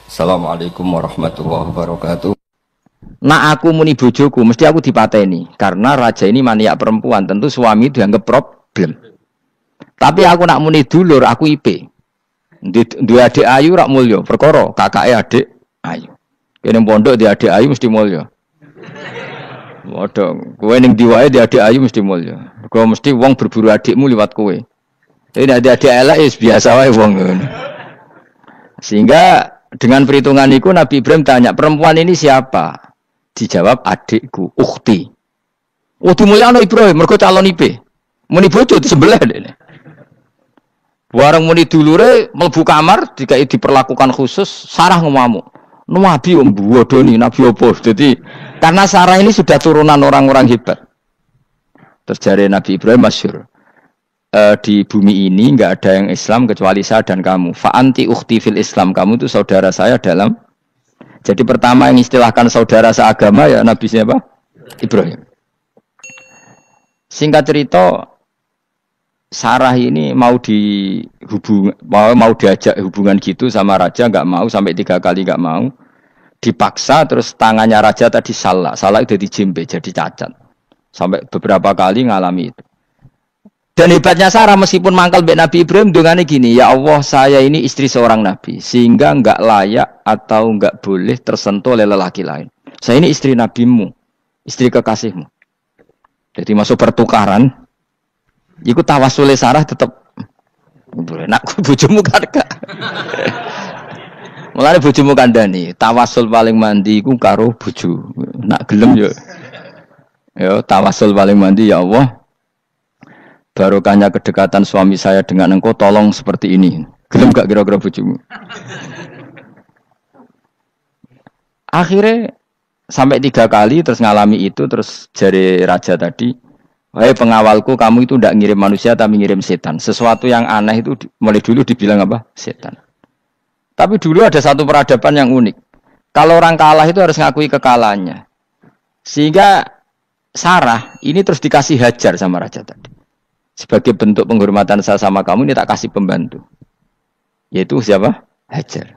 Assalamualaikum warahmatullahi wabarakatuh. Nak aku muni bojoku mesti aku dipateni karena raja ini maniak perempuan, tentu suami dianggap problem. Tapi aku nak muni dulur aku IP. Dua adik ayu rak mulya, perkara kakake adik ayu. Kene pondok di adik ayu mesti mulya. Waduh, kowe ning diwae di adik ayu mesti mulya. Kowe mesti wong berburu adikmu liwat kowe. Ini adik elek biasa wae wong ngono. Sehingga dengan perhitungan itu Nabi Ibrahim tanya, perempuan ini siapa? Dijawab adikku, ukhti. Oh dimulyakno Ibrahim, mergo calon IP. Muni bojo sebelah dene. Bareng muni dulure mlebu kamar dikai diperlakukan khusus, Sarah ngamuk. Nabi om bodoni, Nabi opo. Jadi karena Sarah ini sudah turunan orang-orang hebat. Terus jare Nabi Ibrahim masyhur. Di bumi ini enggak ada yang Islam kecuali saya dan kamu. Fa anti ukhti fil Islam, kamu itu saudara saya dalam. Jadi pertama yang istilahkan saudara seagama ya Nabi siapa? Ibrahim. Singkat cerita, Sarah ini mau diajak hubungan gitu sama raja, nggak mau, sampai 3 kali nggak mau. Dipaksa, terus tangannya raja tadi salah itu dijimbe jadi cacat. Sampai beberapa kali ngalami itu. Dan hebatnya Sarah meskipun mangkal mbek Nabi Ibrahim dongane gini, ya Allah saya ini istri seorang Nabi sehingga enggak layak atau enggak boleh tersentuh oleh lelaki lain. Saya ini istri Nabimu, istri kekasihmu. Jadi masuk pertukaran, ikut tawassul Sarah tetap boleh. Nak bojomu kan gak. Mulane bojomu kandhani, tawassul paling mandi iku karo bojo. Nak gelem yo. Yo tawassul paling mandi ya Allah. Barokahnya kedekatan suami saya dengan engkau, tolong seperti ini. Gelem gak kira-kira bojomu? Akhirnya sampai 3 kali terus ngalami itu, terus jari raja tadi, wahai pengawalku, kamu itu tidak ngirim manusia tapi ngirim setan. Sesuatu yang aneh itu mulai dulu dibilang apa? Setan. Tapi dulu ada satu peradaban yang unik. Kalau orang kalah itu harus ngakui kekalahannya. Sehingga Sarah ini terus dikasih Hajar sama raja tadi. Sebagai bentuk penghormatan saya sama kamu, ini tak kasih pembantu. Yaitu siapa? Hajar.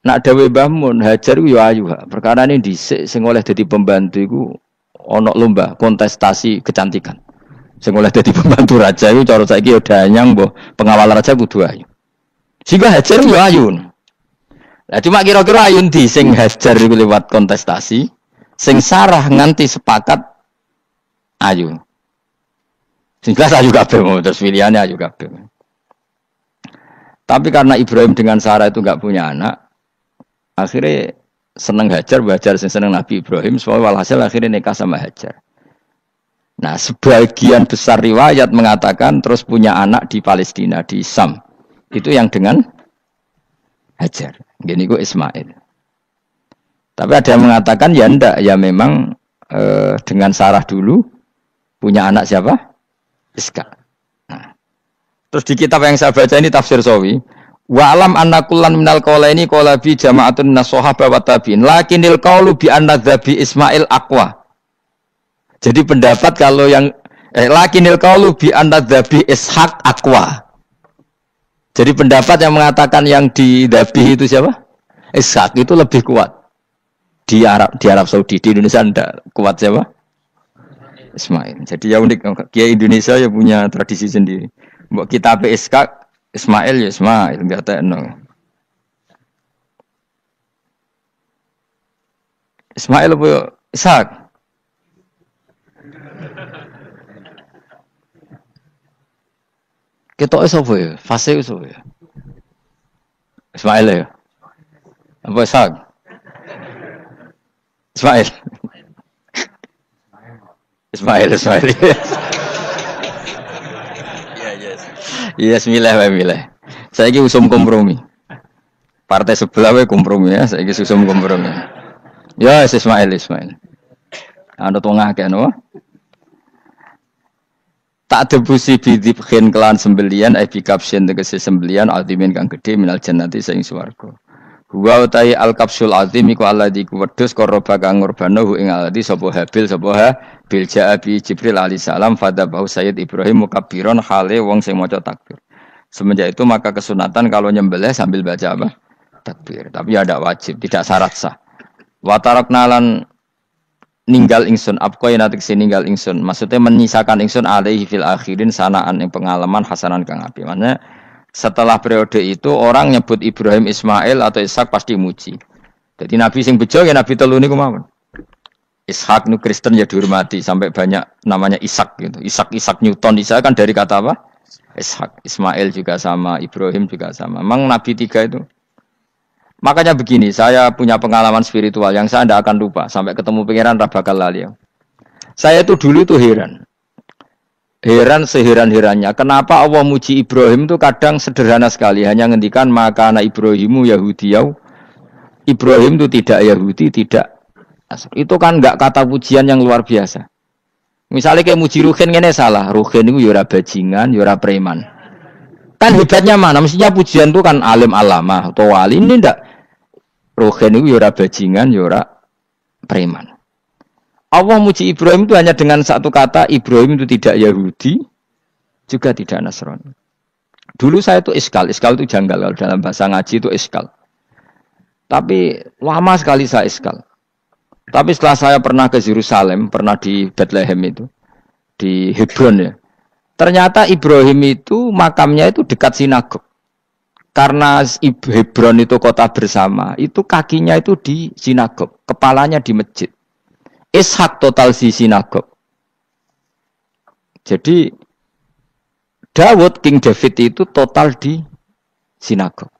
Nak dawe Mbah Mun, Hajar ku yo ayu. Perkara ini dhisik sing oleh dadi pembantu iku ana lomba kontestasi kecantikan. Sing oleh dadi pembantu raja iku cara saiki yo danyang mbah pengawal raja kudu ayu. Sehingga Hajar yo ayu. Lah cuma kira-kira ayu ndi sing Hajar iku lewat kontestasi, sing Sarah nganti sepakat ayu. Jelas ayu kabeh, terus pilihannya ayu kabeh. Tapi karena Ibrahim dengan Sarah itu enggak punya anak, akhirnya seneng Hajar, sing seneng Nabi Ibrahim, soalnya walhasil akhirnya nikah sama Hajar. Nah, sebagian besar riwayat mengatakan terus punya anak di Palestina, di Sam. Itu yang dengan Hajar. Gini gue Ismail. Tapi ada yang mengatakan ya enggak, ya memang dengan Sarah dulu punya anak siapa? Iska. Nah. Terus di kitab yang saya baca ini tafsir Sawi, wa alam anna kullan minal qaulaini qala bi jama'atun minas sahabah wa tabi'in lakinnil qaulu bi anna dzabi Ismail aqwa. Jadi pendapat kalau yang lakinnil qaulu bi anna dzabi Ishaq aqwa. Jadi pendapat yang mengatakan yang didzabi itu siapa? Ishaq itu lebih kuat. Di Arab Saudi, di Indonesia enggak kuat siapa? Ismail. Jadi ya unik, Kiai Indonesia ya punya tradisi sendiri. Mbok kitab Ishaq, Ismail ya Ismail, enggak tekno. Ismail apa Ishaq? Ketoke sapa ya? Fase sapa ya? Ismail ya. Apa Ishaq? Ismail. Ismail. Yes, milih. Saya ini usum kompromi. Partai sebelah we kompromi ya. Saya ini usum kompromi. Ya, Ismail. Anda tengah kan, wah. Tak debusi bidibkhin kelan sembelian, bikapsin tegesi sembelian, altimin kang gede minal jannati saing swarga. Huwa utai al-kapsul azim iku alladzi kuwedhus koroba kang ngurbanahu ing alladzi sapa Habil ja'abi Jibril alaihi salam fadabahu Sayyid Ibrahim mukabbiron hale wong sing maca takbir. Semenjak itu maka kesunatan kalau nyembelih sambil baca apa? takbir. Tapi ya tidak wajib, tidak syarat sah. Wa tarakna lan ninggal ingsun apko yen atik ninggal ingsun. Maksudnya menyisakan ingsun alaihi fil akhirin sanaan yang pengalaman hasanan kang apik. Maksudnya setelah periode itu orang nyebut Ibrahim, Ismail atau Ishak pasti muji. Jadi Nabi sing bejo ya Nabi telu niku mawon. Ishak nu Kristen ya dihormati sampai banyak namanya Ishak gitu. Ishak Newton Ishak kan dari kata apa? Ishak. Ismail juga sama, Ibrahim juga sama. Memang Nabi tiga itu. Makanya begini, saya punya pengalaman spiritual yang saya tidak akan lupa sampai ketemu pangeran bakal lali. Saya itu dulu tuh heran seheran-herannya. Kenapa Allah muji Ibrahim itu kadang sederhana sekali, hanya ngendikan maka anak Ibrahimu Yahudiyau. Ibrahim itu tidak Yahudi, tidak. Itu kan enggak kata pujian yang luar biasa. Misalnya kayak muji Ruhin ini salah. Ruhin itu yura bajingan, yura preman. Kan hebatnya mana? Mestinya pujian itu kan alim alama atau wali. Ini enggak. Ruhin itu yura bajingan, yura preman. Allah muji Ibrahim itu hanya dengan satu kata. Ibrahim itu tidak Yahudi, juga tidak Nasrani. Dulu saya itu iskal itu janggal. Kalau dalam bahasa ngaji itu iskal. Tapi lama sekali saya iskal. Tapi setelah saya pernah ke Yerusalem, pernah di Bethlehem itu, di Hebron ya. Ternyata Ibrahim itu makamnya itu dekat sinagog. Karena Hebron itu kota bersama, itu kakinya itu di sinagog, kepalanya di masjid. Ishak total di sinagog. Jadi King David itu total di sinagog.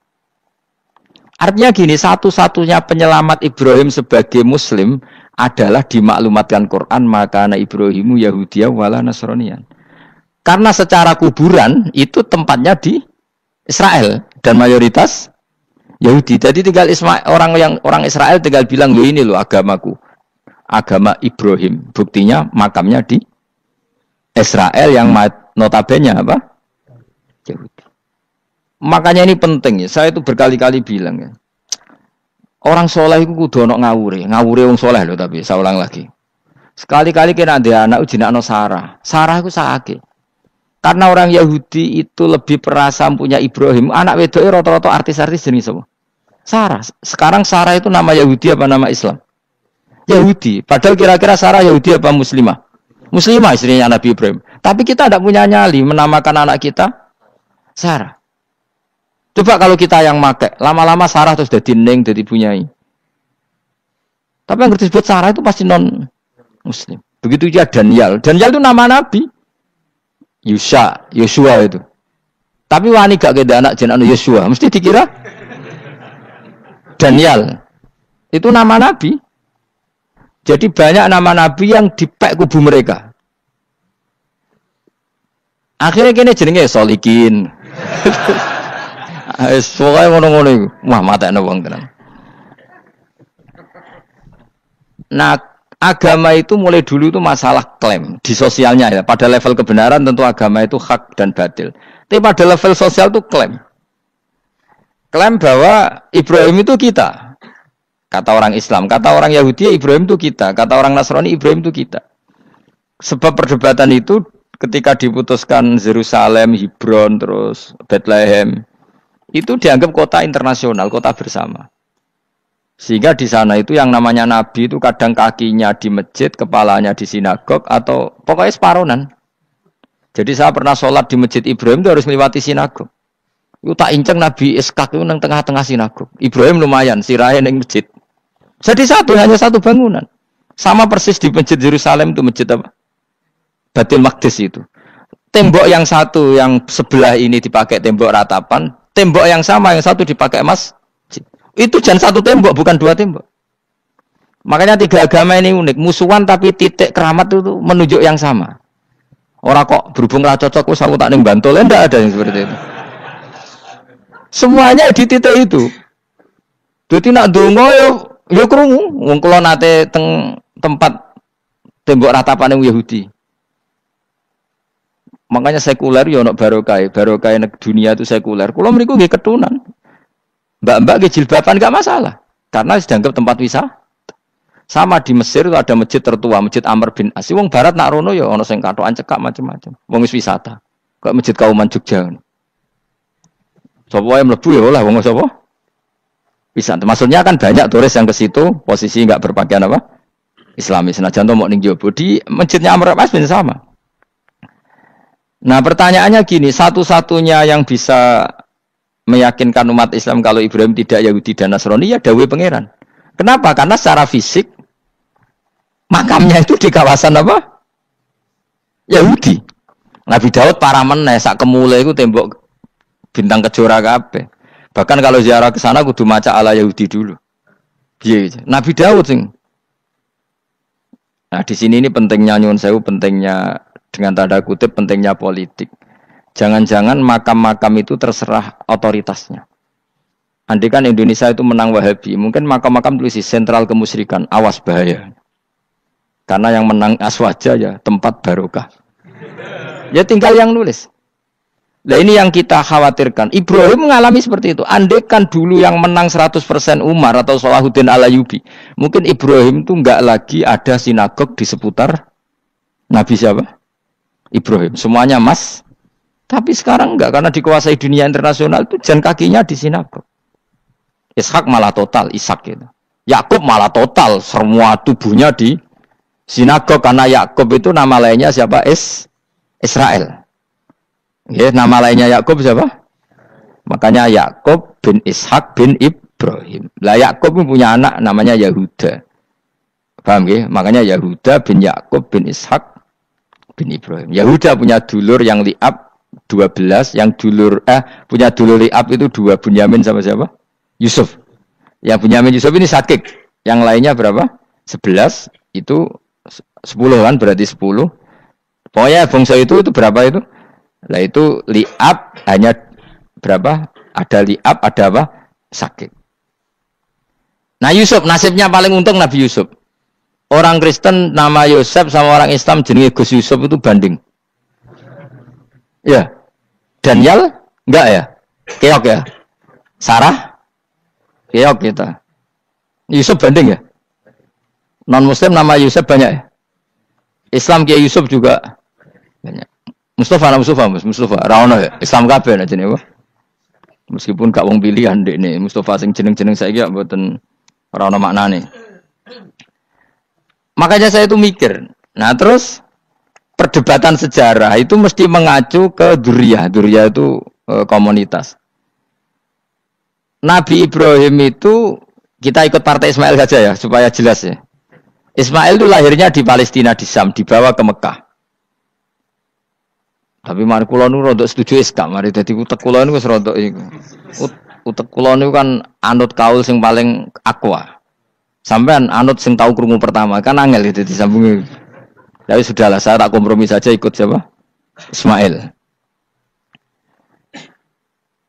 Artinya gini, satu-satunya penyelamat Ibrahim sebagai Muslim adalah dimaklumatkan Quran maka anak Ibrahimu Yahudiyah wala Nasraniyan. Karena secara kuburan itu tempatnya di Israel dan mayoritas Yahudi. Jadi tinggal orang Israel tinggal bilang lo ini lo agamaku, agama Ibrahim. Buktinya makamnya di Israel yang notabene apa? Yahudi. Makanya ini penting ya. Saya itu berkali-kali bilang ya. Orang soleh itu kudu ono ngawure wong soleh loh, tapi saya ulang lagi. Sekali-kali kena ada anak ujinakno Sarah. Sarah itu sakit. Karena orang Yahudi itu lebih perasa punya Ibrahim. Anak wedoknya rata-rata artis-artis jenis apa? Sarah. Sekarang Sarah itu nama Yahudi apa nama Islam? Yahudi. Padahal kira-kira Sarah Yahudi apa Muslimah? Muslimah istrinya Nabi Ibrahim. Tapi kita tidak punya nyali menamakan anak kita Sarah. Coba kalau kita yang make, lama-lama Sarah terus jadi neng, jadi punyai. Tapi yang disebut Sarah itu pasti non Muslim. Begitu juga Daniel. Daniel itu nama Nabi. Yosua itu. Tapi wani gak keda anak jeneng Yosua, mesti dikira Daniel. Itu nama Nabi. Jadi banyak nama Nabi yang dipek kubu mereka. Akhirnya kini jenenge Solikin. Pokoknya ngono-ngono iku. Wah, matekno wong tenan. Nah, agama itu mulai dulu itu masalah klaim di sosialnya ya. Pada level kebenaran tentu agama itu hak dan batil. Tapi pada level sosial itu klaim. Klaim bahwa Ibrahim itu kita. Kata orang Islam, kata orang Yahudi Ibrahim itu kita, kata orang Nasrani Ibrahim itu kita. Sebab perdebatan itu ketika diputuskan Yerusalem, Hebron, terus Bethlehem, itu dianggap kota internasional, kota bersama. Sehingga di sana itu yang namanya Nabi itu kadang kakinya di masjid, kepalanya di sinagog, atau pokoknya separonan. Jadi saya pernah sholat di masjid Ibrahim itu harus melewati sinagog. Itu tak inceng Nabi Ishak itu nang tengah-tengah sinagog. Ibrahim lumayan, sirahe ning masjid. Jadi hanya satu bangunan. Sama persis di masjid Yerusalem itu masjid apa? Baitul Maqdis itu. Tembok yang satu yang sebelah ini dipakai tembok ratapan. Tembok yang sama, yang satu dipakai emas. Itu jangan satu tembok, bukan dua tembok. Makanya tiga agama ini unik. Musuhan tapi titik keramat itu menunjuk yang sama. Orang kok berhubung ra cocok, aku tak ning Bantul, enggak ada yang seperti itu. Semuanya di titik itu. Jadi nak donga yo krungu. Wong kula nate teng tempat tembok ratapan Yahudi. Makanya sekuler ya ono barokah dunia itu sekuler. Kula mriku nggih ketunan. Mbak-mbak nggih jilbaban enggak masalah karena dianggap tempat wisata. Sama di Mesir itu ada masjid tertua, Masjid Amr bin As. Wong barat nak rono ya ono sing katokan cekak macam-macam. Wong wis wisata. Kok Masjid Kauman Jogja. Sapa wae mlebu ya oleh wong sapa? Bisa. Maksudnya kan banyak turis yang ke situ posisi nggak berpakaian apa? Islami. Senajan to mau ning jowo di masjidnya Amr bin sama. Nah, pertanyaannya gini, satu-satunya yang bisa meyakinkan umat Islam kalau Ibrahim tidak Yahudi dan Nasrani ya dawuh pangeran. Kenapa? Karena secara fisik makamnya itu di kawasan apa? Yahudi. Nabi Daud para meneh sak kemule iku tembok bintang kejora kabeh. Bahkan kalau ziarah ke sana kudu maca ala Yahudi dulu. Piye Nabi Daud sing. Nah, di sini ini pentingnya nyuwun sewu, pentingnya dengan tanda kutip pentingnya politik. Jangan-jangan makam-makam itu terserah otoritasnya. Andai kan Indonesia itu menang Wahabi, mungkin makam-makam tulis sentral kemusyrikan, awas bahaya. Karena yang menang Aswaja ya tempat barokah. Ya tinggal yang nulis. Nah ini yang kita khawatirkan. Ibrahim mengalami seperti itu. Andai kan dulu yang menang 100% Umar atau Salahuddin Al-Ayyubi, mungkin Ibrahim itu enggak lagi ada sinagog di seputar Nabi siapa? Ibrahim. Semuanya mas. Tapi sekarang enggak, karena dikuasai dunia internasional itu jalan kakinya di sinagog. Ishak malah total, Ishak gitu. Yakub malah total, semua tubuhnya di sinagog, karena Yakub itu nama lainnya siapa? Israel. Ya, nama lainnya Yakub siapa? Makanya Yakub bin Ishak bin Ibrahim. Lah Yakub punya anak namanya Yahuda. Paham ya? Makanya Yahuda bin Yakub bin Ishak bin Ibrahim. Yahuda punya dulur yang li'ab 12, yang dulur punya dulur li'ab itu 2, Bunyamin sama siapa? Yusuf. Yang Bunyamin Yusuf ini sakik. Yang lainnya berapa? 11, itu 10 kan, berarti 10. Pokoknya bangsa itu berapa itu? Lah itu li'ab hanya berapa? Ada li'ab, ada apa? Sakit. Nah Yusuf, nasibnya paling untung Nabi Yusuf. Orang Kristen nama Yosef sama orang Islam jenenge Gus Yusuf itu banding. Ya. Daniel? Enggak ya? Keok ya? Sarah? Keok kita. Yusuf banding ya? Non Muslim nama Yusuf banyak ya? Islam Kiai Yusuf juga banyak. Mustafa, Raono ya, Islam kabeh aja nih, meskipun gak wong pilihan dek nih, Mustafa sing jeneng saya gak buatan Raono maknane. Makanya saya itu mikir, nah terus perdebatan sejarah itu mesti mengacu ke Duriyah itu komunitas. Nabi Ibrahim itu kita ikut partai Ismail saja ya supaya jelas ya. Ismail itu lahirnya di Palestina di Syam, dibawa ke Mekah. Tapi mari kula nu rodok setuju Islam, mari dadi utek kula niku wis rodok iku. Utek kula niku kan anut kaul sing paling akwa. Sampean anut sing tahu krungu pertama, kan angel itu disambungi. Ya sudahlah, saya tak kompromi saja ikut siapa? Ismail.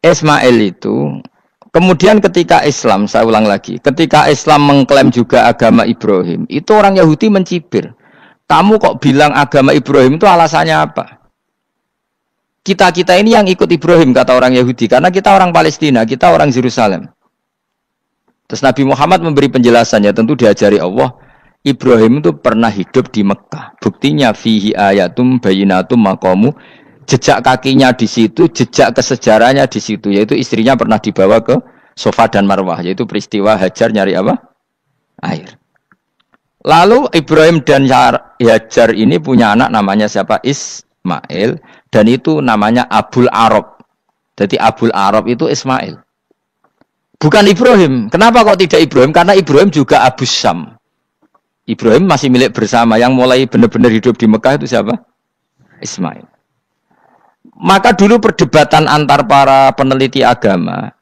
Ismail itu kemudian ketika Islam, saya ulang lagi, ketika Islam mengklaim juga agama Ibrahim, itu orang Yahudi mencibir. Kamu kok bilang agama Ibrahim itu alasannya apa? Kita ini yang ikut Ibrahim, kata orang Yahudi, karena kita orang Palestina, kita orang Yerusalem. Terus Nabi Muhammad memberi penjelasannya, tentu diajari Allah, Ibrahim itu pernah hidup di Mekah. Buktinya fihi ayatum bayinatum maqamu, jejak kakinya di situ, jejak kesejarahnya di situ, yaitu istrinya pernah dibawa ke Safa dan Marwah, yaitu peristiwa Hajar nyari apa? Air. Lalu Ibrahim dan Hajar ini punya anak namanya siapa? Ismail. Dan itu namanya Abul Arab. Jadi Abul Arab itu Ismail. Bukan Ibrahim. Kenapa kok tidak Ibrahim? Karena Ibrahim juga Abu Syam. Ibrahim masih milik bersama. Yang mulai benar-benar hidup di Mekah itu siapa? Ismail. Maka dulu perdebatan antar para peneliti agama.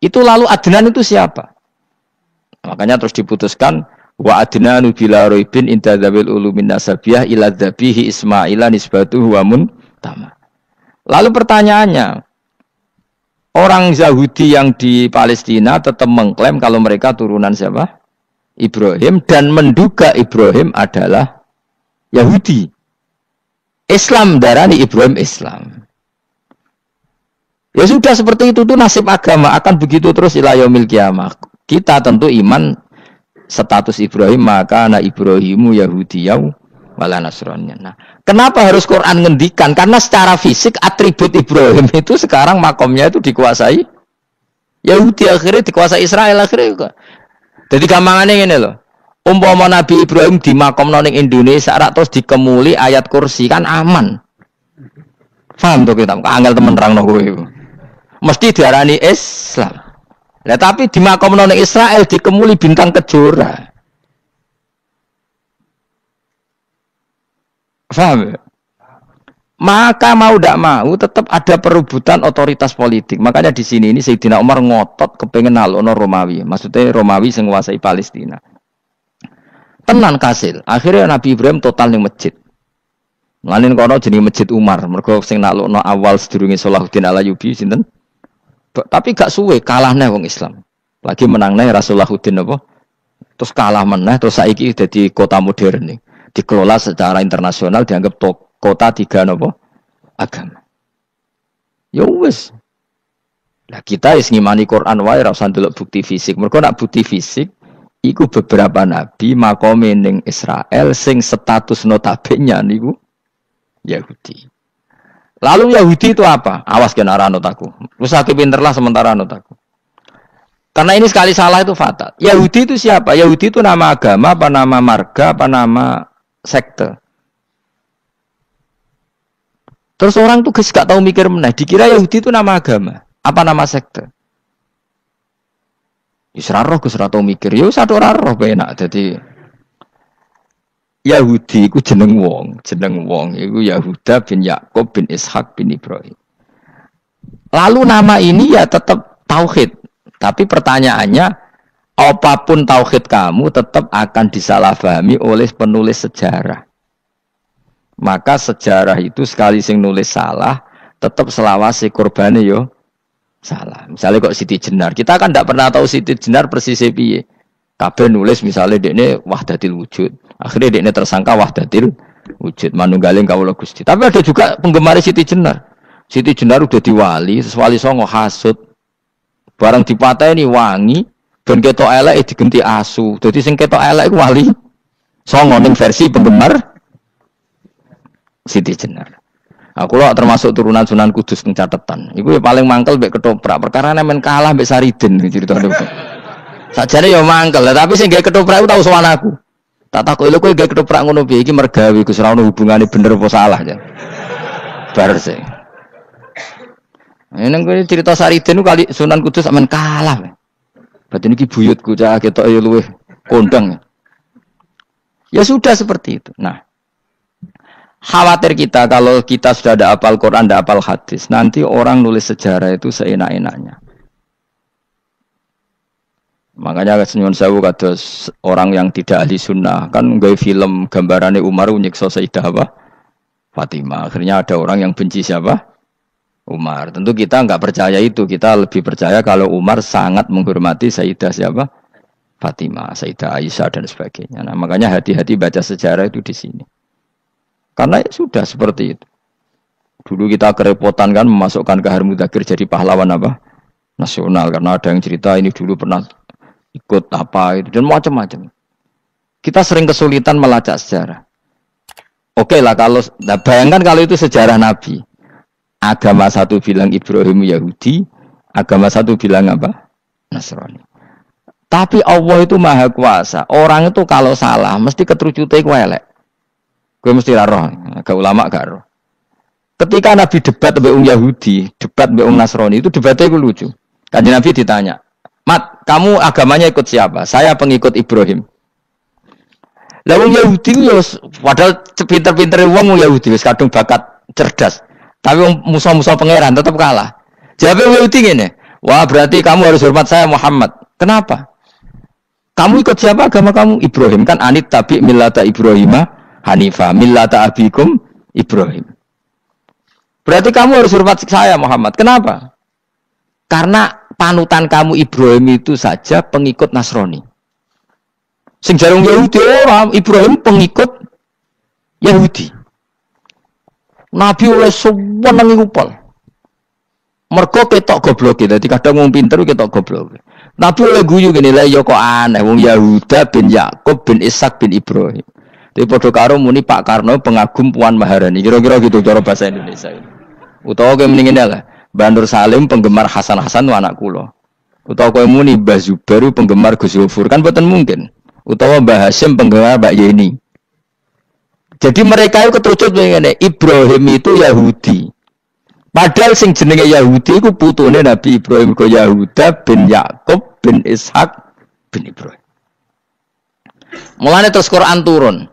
Itu lalu Adnan itu siapa? Makanya terus diputuskan. Wa adnanu bila roibin inta dzawil ulumin nasabiyah ila dzabihi Ismaila nisbatuhu wa tama. Lalu pertanyaannya, orang Yahudi yang di Palestina tetap mengklaim kalau mereka turunan siapa? Ibrahim, dan menduga Ibrahim adalah Yahudi. Islam darani Ibrahim Islam. Ya sudah seperti itu tuh nasib agama akan begitu terus ila yaumil qiyamah. Kita tentu iman status Ibrahim, maka ana Ibrahimu Yahudiyau wala Nasrani. Nah, kenapa harus Quran ngendikan? Karena secara fisik atribut Ibrahim itu sekarang makomnya itu dikuasai Yahudi akhirnya dikuasai Israel akhirnya juga. Jadi gampangannya ngene lho. Umpama Nabi Ibrahim dimakamno ning Indonesia rak terus dikemuli ayat kursi kan aman. Paham to kita? Angel temen nerangno kowe iku. Mesti diarani Islam. Lah tapi dimakamno ning Israel dikemuli bintang kejora. Paham ya? Maka mau tidak mau tetap ada perebutan otoritas politik. Makanya di sini ini Sayyidina Umar ngotot kepengen nalono Romawi. Maksudnya Romawi sing nguasai Palestina. Tenan kasil. Akhirnya Nabi Ibrahim total ning masjid. Mlanin kono jenenge Masjid Umar. Mergo sing nalono awal sedurunge Salahuddin Al-Ayyubi sinten? Tapi gak suwe kalahne wong Islam. Lagi menangne Rasulullahuddin apa? Terus kalah meneh terus saiki dadi kota modern nih. Dikelola secara internasional dianggap kota tiga nopo agama. Ya wis. Lah kita wis ngimani Quran wae ora usah ndelok bukti fisik. Mergo nak bukti fisik iku beberapa nabi makome ning Israel sing status notabene niku Yahudi. Lalu Yahudi itu apa? Awas kena anut aku. Wis aku pinterlah sementara anut aku. Karena ini sekali salah itu fatal. Yahudi itu siapa? Yahudi itu nama agama, apa nama marga, apa nama sekte. Terus orang tuh gak tahu mikir meneh, dikira Yahudi itu nama agama, apa nama sekte. Israroh Gus ora tau mikir, yo satu ora roh penak. Dadi Yahudi iku jeneng wong iku Yahuda bin Yakub bin Ishak bin Ibrahim. Lalu nama ini ya tetap tauhid, tapi pertanyaannya apapun tauhid kamu tetap akan disalahpahami oleh penulis sejarah. Maka sejarah itu sekali sing nulis salah, tetap selawase korbane yo salah. Misalnya kok Siti Jenar, kita kan tidak pernah tahu Siti Jenar persis piye. Kabeh nulis misalnya dekne wahdatil wujud, akhirnya dekne tersangka wahdatil wujud, manunggaling kawula Gusti. Tapi ada juga penggemar Siti Jenar. Siti Jenar udah diwali, wali songo hasud. Barang dipateni wangi, ben ketok elek digenti asu. Dadi sing ketok elek iku wali songo ning versi penggemar Siti Jenar. Aku lho termasuk turunan Sunan Kudus teng catetan. Iku ya paling mangkel mbek ketoprak. Perkara men kalah mbek Saridin ceritane. Sajane ya mangkel, tapi sing gawe ketoprak iku tau sowan aku. Tak takoki lho kowe gawe ketoprak ngono piye iki mergawe Gus ora ono hubungane bener apa salah ya. Bar sih. Nang kowe cerita Saridin kali Sunan Kudus men kalah. Berarti niki buyutku cah ketok ya luwih kondang. Ya sudah seperti itu. Nah, khawatir kita kalau kita sudah ada hafal Quran, ada hafal hadis, nanti orang nulis sejarah itu seenak-enaknya. Makanya senyum sewu kados orang yang tidak ahli sunnah kan nggawe film gambarannya Umar nyiksa Sayyidah apa? Fatimah. Akhirnya ada orang yang benci siapa? Umar. Tentu kita enggak percaya itu. Kita lebih percaya kalau Umar sangat menghormati Sayyidah siapa? Fatimah, Sayyidah Aisyah dan sebagainya. Nah, makanya hati-hati baca sejarah itu di sini. Karena ya sudah seperti itu. Dulu kita kerepotan kan memasukkan Kahar Mudzakkir jadi pahlawan apa? Nasional. Karena ada yang cerita ini dulu pernah ikut apa itu dan macam-macam. Kita sering kesulitan melacak sejarah. Oke lah kalau bayangkan kalau itu sejarah Nabi. Agama satu bilang Ibrahim Yahudi, agama satu bilang apa? Nasrani. Tapi Allah itu maha kuasa. Orang itu kalau salah mesti keterucute ku elek. Gue mesti roh, agak ulama gak roh. Ketika Nabi debat dengan Yahudi, debat dengan Nasrani, itu debatnya itu lucu. Kanjeng Nabi ditanya, Mat, kamu agamanya ikut siapa? Saya pengikut Ibrahim. Lalu Yahudi, padahal pinter-pinter wong Yahudi, kadang bakat cerdas. Tapi musuh-musuh pangeran tetap kalah. Jawabnya Yahudi gini, wah berarti kamu harus hormat saya Muhammad. Kenapa? Kamu ikut siapa agama kamu? Ibrahim. Kan anit tabi millata Ibrahimah Hanifah, millata abikum Ibrahim. Berarti kamu harus hormat saya Muhammad. Kenapa? Karena panutan kamu Ibrahim itu saja pengikut Nasrani. Sing jarung Yahudi orang Ibrahim pengikut Yahudi. Nabi oleh sewenang ngupol. Mergo ketok goblok. Dadi kadang wong pinter ketok goblok. Nabi oleh guyu gini lah ya kok aneh wong Yahuda bin Yakub bin Ishak bin Ibrahim. Tapi padha karo muni Pak Karno pengagum Puan Maharani. Kira-kira gitu cara bahasa Indonesia. Utawa kowe mendingin lah. Bandur Salim penggemar Hasan Hasan itu anak kula. Utawa kowe muni Mbah Zubair penggemar Gus Yofur kan boten mungkin. Utawa Mbah Hasyim penggemar Mbak Yeni. Jadi mereka itu ketucut ngene, Ibrahim itu Yahudi. Padahal sing jenenge Yahudi iku putune Nabi Ibrahim ko Yahuda bin Yakub bin Ishak bin Ibrahim. Mulane terus Quran turun.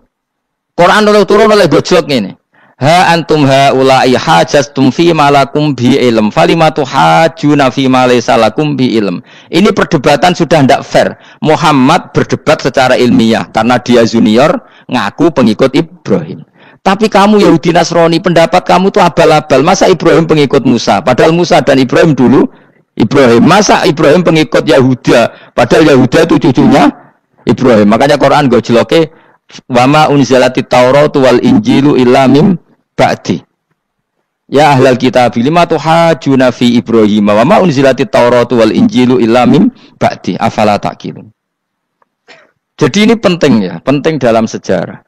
Quran turun oleh gojlok ngene. Ha antum haula'i hajastum fi malakum bi ilm falimatu hajuna fi ma laysa lakum bi ilm. Ini perdebatan sudah tidak fair. Muhammad berdebat secara ilmiah karena dia junior ngaku pengikut Ibrahim. Tapi kamu Yahudi Nasrani pendapat kamu tuh abal-abal. Masa Ibrahim pengikut Musa? Padahal Musa dan Ibrahim dulu Ibrahim. Masa Ibrahim pengikut Yahuda? Padahal Yahuda itu cucunya Ibrahim. Makanya Quran gojloke wama unzilati Tauratu wal Injilu illa mim ba'di. Ya ahlal kitab lima tuhajuna fi Ibrahim wa ma unzilati Tauratu wal Injilu illa mim ba'di afala taqilun. Jadi ini penting ya, penting dalam sejarah.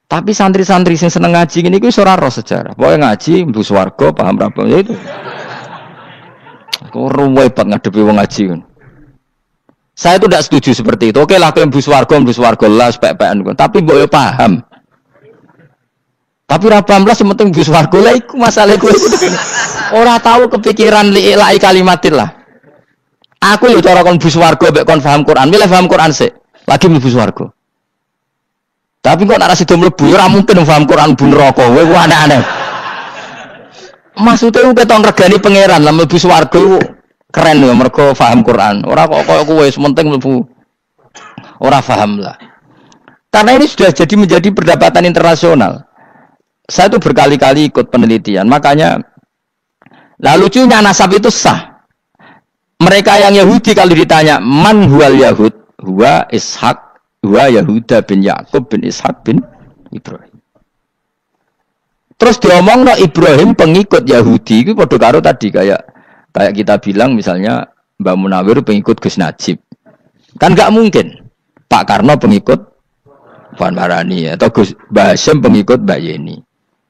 Tapi santri-santri sing seneng ngaji ini wis ora roh sejarah. Pokoke ngaji mlebu swarga paham ra ya itu. Kok ruwet banget ngadepi wong ngaji kan. Saya itu tidak setuju seperti itu. Oke lah kowe mlebu swarga lah spek-pekan. Tapi mbok yo paham. Tapi ra paham lah sing penting mlebu swarga lah iku masalah kowe. Ora tahu kepikiran li'ilai kalimatillah. Aku yo cara kon mlebu swarga mek kon paham Quran. Milih paham Quran sik. Lagi mlebu swarga. Tapi kok nek ra sida mlebu ora mungkin paham Quran bu neraka. Kowe ku aneh-aneh. Maksudnya ku keton regani pangeran lah mlebu swarga keren lho mergo paham Quran. Ora kok koyo kowe sementing mlebu. Ora paham lah. Karena ini sudah jadi menjadi perdebatan internasional. Saya itu berkali-kali ikut penelitian. Makanya lah lucunya nasab itu sah. Mereka yang Yahudi kalau ditanya man huwal Yahud, huwa Ishak, huwa Yahuda bin Yakub bin Ishak bin Ibrahim. Terus diomong no Ibrahim pengikut Yahudi itu padha karo tadi kayak kita bilang misalnya Mbak Munawir pengikut Gus Najib. Kan enggak mungkin. Pak Karno pengikut Puan Marani atau Gus Mbah Hasyim pengikut Mbak Yeni.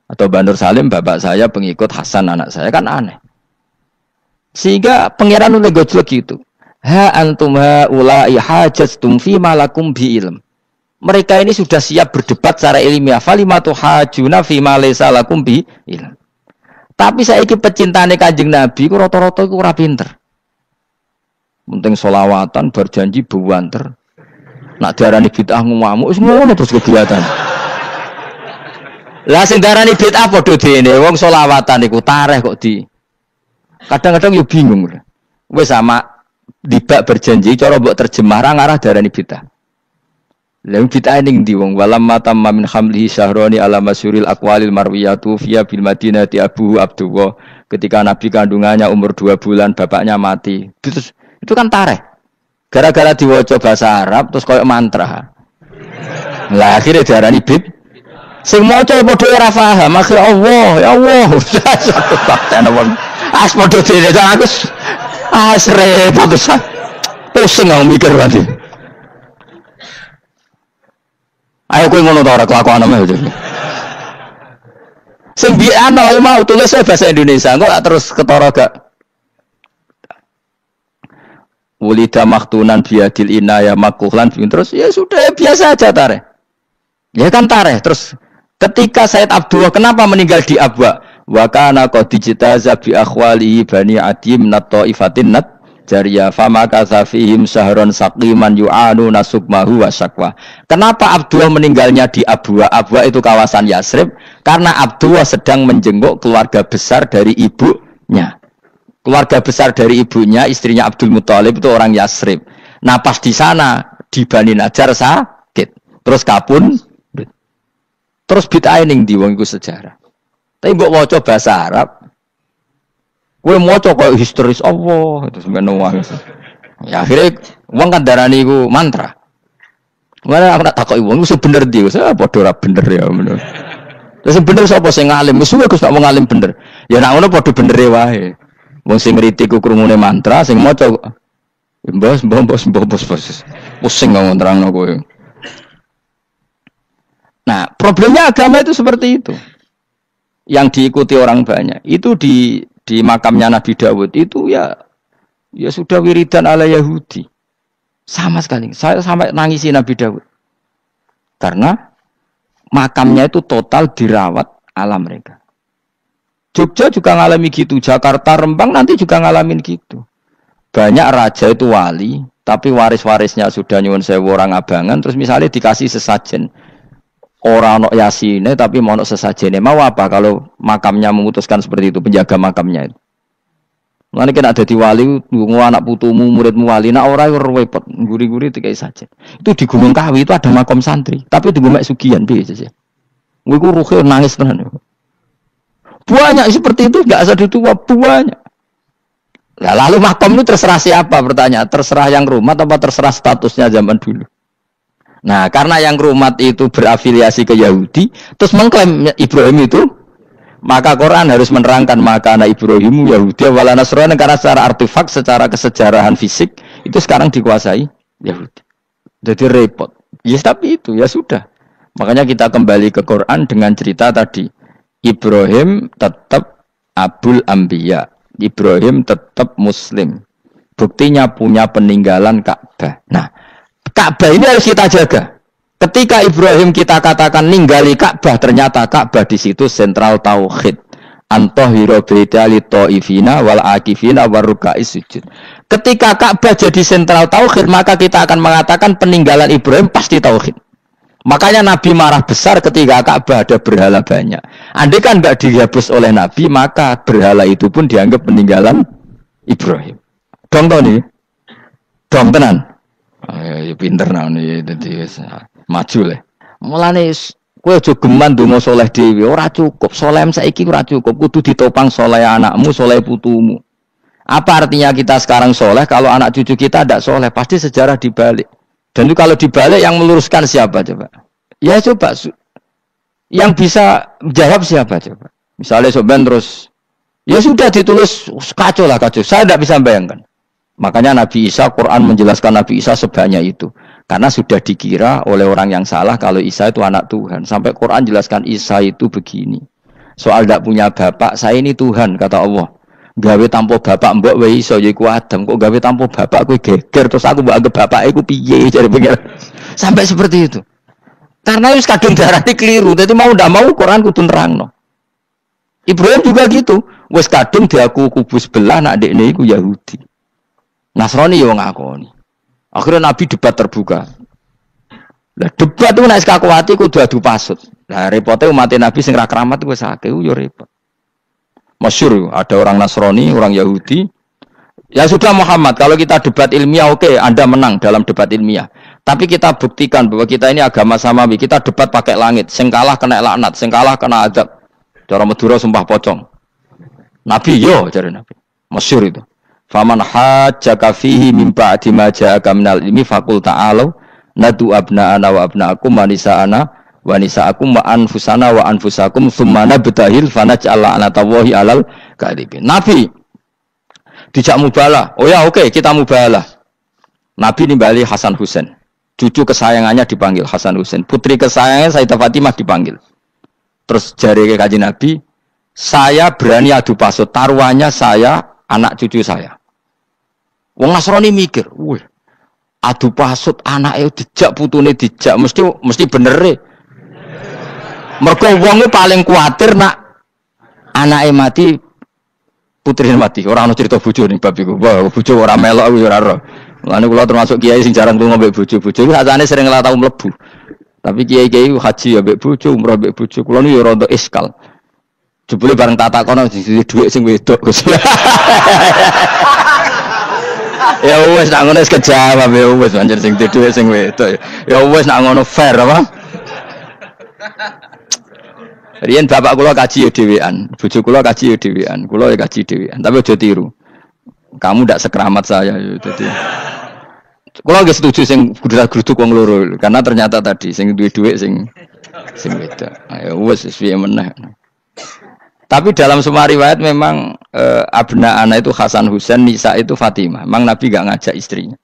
Atau Mbak Nur Salim bapak saya pengikut Hasan anak saya kan aneh. Sehingga pangeran oleh gojlok gitu. Ha antum haula'i hajastum fi malakum bi ilm. Mereka ini sudah siap berdebat secara ilmiah. Falimatu hajuna fi ma laysa lakum bi ilm. Tapi saiki pecintane Kanjeng Nabi ku rata-rata iku ora pinter. Penting selawatan berjanji buwanter. Nak diarani bid'ah ngamuk wis ngono terus kegiatan. Lah sing diarani bid'ah padha dene wong selawatan iku tareh kok di. Kadang-kadang yo bingung. Wis sama dibak berjanji cara mbok terjemah ra ngarah diarani bid'ah. Lah bid'ah ning ndi wong walam matamma min hamlihi syahrani ala masyuril aqwalil marwiyatu fiya bil madinati Abu Abdullah ketika Nabi kandungannya umur 2 bulan bapaknya mati. Terus itu kan tareh. Gara-gara diwaca bahasa Arab terus koyo mantra. Lah akhirnya diarani bid. Sing maca padha ora paham, akhir Allah, ya Allah. As padha dene aku repot tenan. Pusing aku mikir berarti. Ayo kowe ngono ta ora kelakuan ame aja. Sing biasa mau tulis bahasa Indonesia, kok terus ketara gak. Wulida maktunan biadil inaya makuhlan terus ya sudah ya biasa aja tareh. Ya kan tareh terus ketika Said Abdullah kenapa meninggal di Abwa? Wa kana qad dijtaza bi akhwalihi bani adim nat taifatin nat jariyah fama kasafihim sahron saqiman yu'anu nasukmahu wa syakwa. Kenapa Abdullah meninggalnya di Abwa? Abwa itu kawasan Yasrib karena Abdullah sedang menjenguk keluarga besar dari ibunya. Keluarga besar dari ibunya, istrinya Abdul Muthalib itu orang Yasrib. Nah pas di sana di Bani Najjar sakit, terus kapun, terus bid'ah ning ndi wong iku sejarah. Tapi mbok waca bahasa Arab, kowe maca koyo historis Allah, terus ngono wae. Ya akhirnya wong kan darani iku mantra. Mana aku tak takoki wong iku bener ndi, saya padha ora bener ya ngono. Terus bener sapa sing ngalim? Wis Gus nak wong ngalim bener. Ya nak ngono padha benere wae. Wong sing ngritik ku krungune mantra, sing maca mbos. Pusing ngomong terangno kowe. Nah, problemnya agama itu seperti itu. Yang diikuti orang banyak. Itu di makamnya Nabi Dawud itu ya Ya sudah wiridan ala Yahudi. Sama sekali. Saya sampai nangisi Nabi Daud. Karena makamnya itu total dirawat ala mereka. Jogja juga ngalami gitu, Jakarta, Rembang nanti juga ngalamin gitu. Banyak raja itu wali, tapi waris-warisnya sudah nyuwun sewu orang abangan, terus misalnya dikasih sesajen. Orang nok yasine tapi mau nok sesajene. Mau apa kalau makamnya memutuskan seperti itu, penjaga makamnya itu. Mulane kena dadi wali, nggo anak putumu, muridmu wali, nak ora repot, guri-guri dikai sajen. Itu di Gunung Kawi itu ada makam santri, tapi di Gunung Sugihan piye sih. Gue ruhe nangis tenan. Banyak seperti itu, enggak asal ditua banyak. Nah, lalu makam itu terserah siapa pertanyaan? Terserah yang rumat apa terserah statusnya zaman dulu? Nah, karena yang rumat itu berafiliasi ke Yahudi, terus mengklaim Ibrahim itu, maka Quran harus menerangkan maka anak Ibrahim Yahudi wala Nasrani karena secara artefak, secara kesejarahan fisik itu sekarang dikuasai Yahudi. Jadi repot. Ya tapi itu ya sudah. Makanya kita kembali ke Quran dengan cerita tadi. Ibrahim tetap Abul Anbiya. Ibrahim tetap Muslim. Buktinya punya peninggalan Ka'bah. Nah, Ka'bah ini harus kita jaga. Ketika Ibrahim kita katakan ninggali Ka'bah, ternyata Ka'bah di situ sentral tauhid. Antahira baitali ta'ifina wal akifina waruka'is sujud. Ketika Ka'bah jadi sentral tauhid, maka kita akan mengatakan peninggalan Ibrahim pasti tauhid. Makanya Nabi marah besar ketika Ka'bah ada berhala banyak. Andai kan enggak dihapus oleh Nabi, maka berhala itu pun dianggap peninggalan Ibrahim. Dong nih. Dong tenan. Ya pinter nih dadi maju le. Mulane kowe aja geman donga saleh dhewe, ora cukup. Saleh saiki ora cukup, kudu ditopang saleh anakmu, saleh putumu. Apa artinya kita sekarang saleh kalau anak cucu kita tidak saleh? Pasti sejarah dibalik. Dan itu kalau dibalik yang meluruskan siapa coba? Ya coba yang bisa jawab siapa coba? Misalnya soben terus ya sudah ditulis kacau lah kacau. Saya tidak bisa bayangkan. Makanya Nabi Isa, Quran menjelaskan Nabi Isa sebanyak itu. Karena sudah dikira oleh orang yang salah kalau Isa itu anak Tuhan. Sampai Quran jelaskan Isa itu begini. Soal tidak punya bapak, saya ini Tuhan, kata Allah. Gawe tanpa bapak mbok wae iso ya iku Adam. Kok gawe tanpa bapak kowe geger terus aku mbok anggap bapak iku piye jare pengen. Sampai seperti itu. Karena wis kadung darane keliru. Dadi mau ndak mau Quran kudu nerangno. Ibrahim juga gitu. Wis kadung diaku kubu sebelah nak dekne iku Yahudi. Nasrani yo ngakoni. Akhirnya Nabi debat terbuka. Lah debat itu nek kakuati kudu adu pasut. Lah repote umat Nabi sing ra keramat wis akeh yo repot. Masyhur ada orang Nasrani, orang Yahudi. Ya sudah Muhammad, kalau kita debat ilmiah oke, Anda menang dalam debat ilmiah. Tapi kita buktikan bahwa kita ini agama samawi. Kita debat pakai langit, sing kalah kena laknat, sing kalah kena adab. Cara Madura sumpah pocong. Nabi yo cari Nabi. Masyhur itu. Faman hajjaka fihi min ba'di ma ja'aka minal ilmi faqul ta'alu nadu abna'ana wa abna'akum wa nisa'ana wa nisa'akum wa anfusana wa anfusakum tsumma nabtahil fanaj'al la'natallahi 'alal kadhibin. Nabi dijak mubalah. Oh ya oke, kita mubalah. Nabi nimbali Hasan Husain. Cucu kesayangannya dipanggil Hasan Husain. Putri kesayangannya Sayyidah Fatimah dipanggil. Terus jari ke Kanjeng Nabi, saya berani adu pasut, taruhannya saya, anak cucu saya. Wong Nasrani mikir, wih, adu pasut anake dijak putune dijak mesti bener e. Mergo wong paling kuatir nak anake mati, putrine mati. Ora ana cerita bojo ning bab iku. Wah, bojo ora melok ora ora. Mulane kula termasuk kiai sing jarang lunga mbek bojo. Bojo iki sakjane sering ora tau mlebu. Tapi kiai-kiai haji ya mbek bojo, umrah mbek bojo. Kula niku ya rada iskal. Jebule bareng tak takono dhuwit sing wedok. Ya wis nak ngono wis kejawab ya wis anjir sing dhuwit sing wedok. Ya wis nak ngono fair apa? Riyen bapak kula kaji ya dhewean, bojo kula kaji ya dhewean, kula ya kaji dhewean. Tapi aja tiru. Kamu ndak sekeramat saya ya dadi. Kula nggih setuju sing gudrak-gruduk wong loro karena ternyata tadi sing duwe dhuwit sing wedok. Ya wis piye meneh. Tapi dalam semua riwayat memang abna ana itu Hasan Husain, Nisa itu Fatimah. Memang Nabi enggak ngajak istrinya.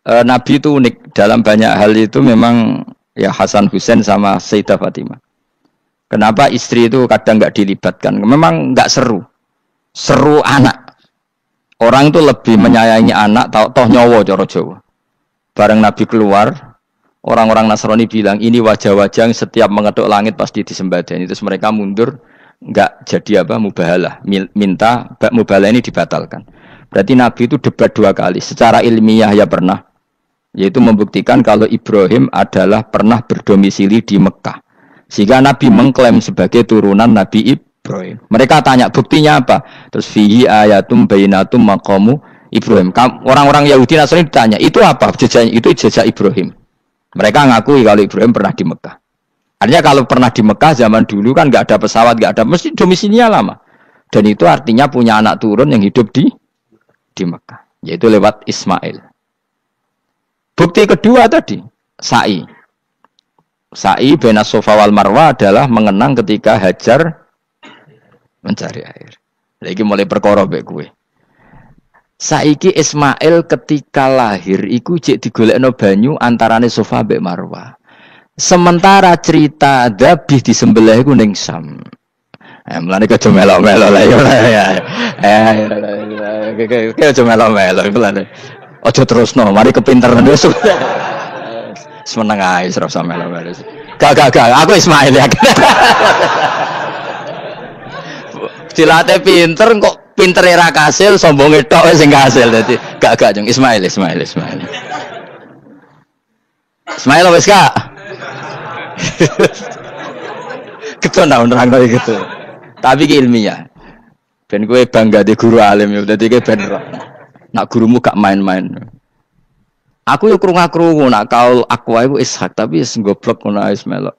Nabi itu unik dalam banyak hal itu memang ya Hasan Husain sama Sayyidah Fatimah. Kenapa istri itu kadang enggak dilibatkan? Memang enggak seru. Seru anak. Orang itu lebih menyayangi anak toh nyawa cara Jawa. Bareng Nabi keluar, orang-orang Nasrani bilang ini wajah-wajah yang setiap mengetuk langit pasti disembadani. Terus mereka mundur, enggak jadi apa mubahalah, minta mubahalah ini dibatalkan. Berarti Nabi itu debat 2 kali. Secara ilmiah ya pernah, yaitu membuktikan kalau Ibrahim adalah pernah berdomisili di Mekah. Sehingga Nabi mengklaim sebagai turunan Nabi Ibrahim. Mereka tanya buktinya apa? Terus fihi ayatum bainatum maqamu Ibrahim. Orang-orang Yahudi Nasrani ditanya, itu apa? Itu jejak Ibrahim. Mereka ngakui kalau Ibrahim pernah di Mekah. Artinya kalau pernah di Mekah zaman dulu kan nggak ada pesawat, nggak ada, mesti domisilinya lama. Dan itu artinya punya anak turun yang hidup di Mekah, yaitu lewat Ismail. Bukti kedua tadi, sa'i. Sa'i baina Safa wal Marwah adalah mengenang ketika Hajar mencari air. Lagi mulai perkara mbek kowe. Saiki Ismail ketika lahir iku jek digolekno banyu antarane Safa mbek Marwah. Sementara cerita Dzabih disembelih iku ning Sam. Mulane aja melok-melok lah ya. Aja melok-melok mulane. Aja terusno, mari kepinteran wis. Semeneng ae ora usah melok-melok. Gak, aku Ismail ya. Cilate pinter kok pinter era kasil sombonge tok sing kasil dadi gak jeng Ismail. Ismail wis Kak. Keton nerangno gitu. Tapi ki ilmiah. Ben kowe bangga di guru alim ya dadi kowe ben nak gurumu gak main-main. Aku yo krungu nak kaul aku iku Ishak tapi wis goblok ngono Ismail.